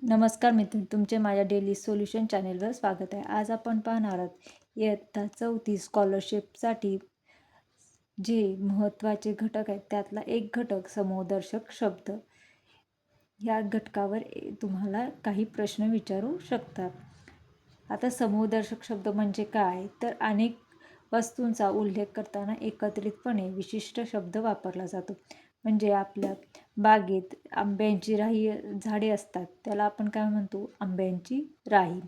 नमस्कार मित्र, तुमचे माझ्या डेली सोल्युशन चॅनेलवर स्वागत आहे. आज आपण पाहणार आहोत इयत्ता 4थी स्कॉलरशिपसाठी जे महत्त्वाचे घटक आहेत त्यातला एक घटक समूहदर्शक शब्द. या घटकावर तुम्हाला काही प्रश्न विचारू शकतात. आता समूहदर्शक शब्द म्हणजे काय, तर अनेक वस्तूंचा उल्लेख करताना एकत्रितपणे विशिष्ट शब्द वापरला जातो. म्हणजे आपल्या बागेत आंब्यांची राही झाडे असतात, त्याला आपण काय म्हणतो, आंब्यांची राही.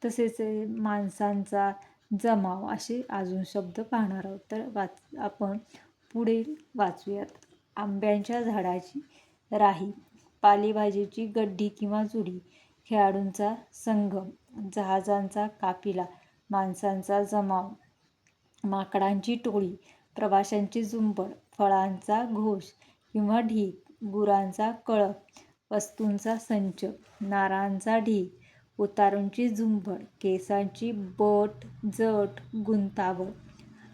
तसेच माणसांचा जमाव, असे अजून शब्द पाहणार आहोत. तर आपण पुढे वाचूयात. आंब्यांच्या झाडाची राही, पालेभाजीची गड्डी किंवा जुडी, खेळाडूंचा संघ, जहाजांचा काफिला, माणसांचा जमाव, माकडांची टोळी, प्रवाशांची झुंबड, फळांचा घोष किंवा ढीग, गुरांचा कळप, वस्तूंचा संच, नारळांचा ढीग, उतारूंची झुंबड, केसांची बट जट गुंतावळ,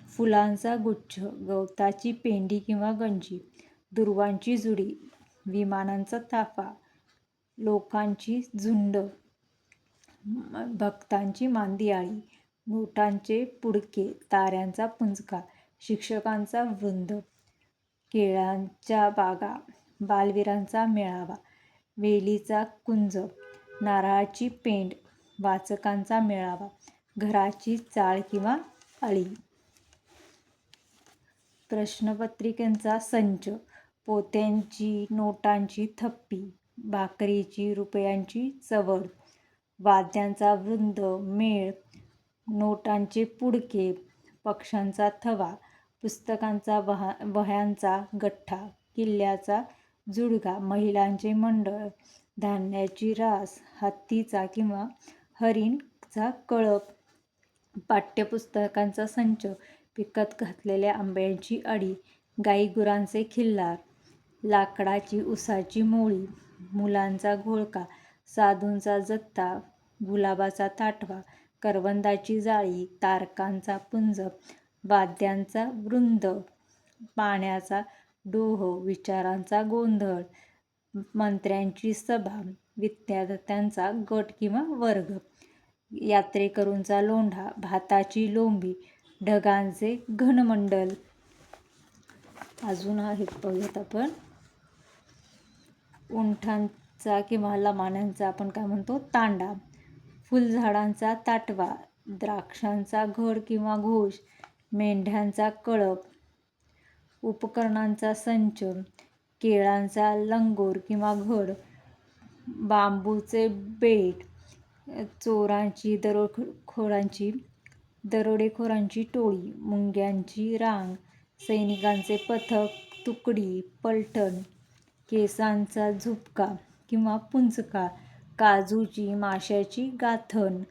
फुलांचा गुच्छ, गवताची पेंडी किंवा गंजी, दुर्वांची जुडी, विमानांचा ताफा, लोकांची झुंड, भक्तांची मांदियाळी, नोटांचे पुडके, ताऱ्यांचा पुंजका, शिक्षकांचा वृंद, केळ्यांच्या बागा, बालवीरांचा मेळावा, वेलीचा कुंज, नारळाची पेंड, वाचकांचा मेळावा, घराची चाळ किंवा अळी, प्रश्नपत्रिकांचा संच, पोत्यांची नोटांची थप्पी, भाकरीची रुपयांची चवड, वाद्यांचा वृंद मेळ, नोटांचे पुडके, पक्ष्यांचा थवा, पुस्तकांचा वह्यांचा गठ्ठा, किल्ल्याचा जुडगा, महिलांचे मंडळ, धान्याची रास, हत्तीचा किंवा हरिणचा कळप, पाठ्यपुस्तकांचा संच, पिकत घातलेल्या आंब्यांची अळी, गाईगुरांचे खिल्लार, लाकडाची उसाची मोळी, मुलांचा घोळका, साधूंचा जत्था, गुलाबाचा ताटवा, करवंदाची जाळी, तारकांचा पुंज, वाद्यांचा वृंद, पाण्याचा डोह, विचारांचा गोंधळ, मंत्र्यांची सभा, विद्यार्थ्यांचा गट किंवा वर्ग, यात्रेकरूंचा लोंढा, भाताची लोंबी, ढगांचे घनमंडल. अजून आहेत बघूयात आपण. उंटांचा किंवा लमाण्यांचा आपण काय म्हणतो, तांडा, फुलझाडांचा ताटवा, द्राक्षांचा घड किंवा घोष, मेंढ्यांचा कळप, उपकरणांचा संच, केळांचा लंगोर किंवा घड, बांबूचे बेट, चोरांची दरोडेखोरांची टोळी, मुंग्यांची रांग, सैनिकांचे पथक, तुकडी, पलटण, केसांचा झुपका किंवा पुंजका, काजूची माशाची गाथण,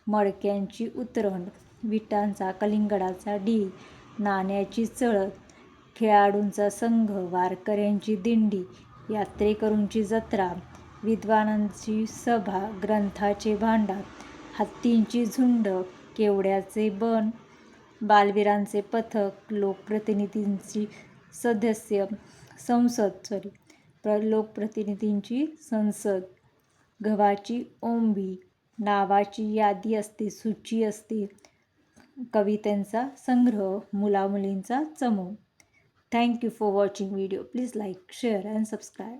मडक्यांची उतरण, विटांचा कलिंगडाचा ढीग, नाण्याची चळत, खेळाडूंचा संघ, वारकऱ्यांची दिंडी, यात्रेकरूंची जत्रा, विद्वानांची सभा, ग्रंथाचे भांडार, हत्तींची झुंड, केवड्याचे बन, बालवीरांचे पथक, लोकप्रतिनिधींची संसद, गव्हाची ओंबी, नावाची यादी असते, सूची असते, कवितांचा संग्रह, मुलामुलींचा चमू. Thank you for watching video. Please like, share and subscribe.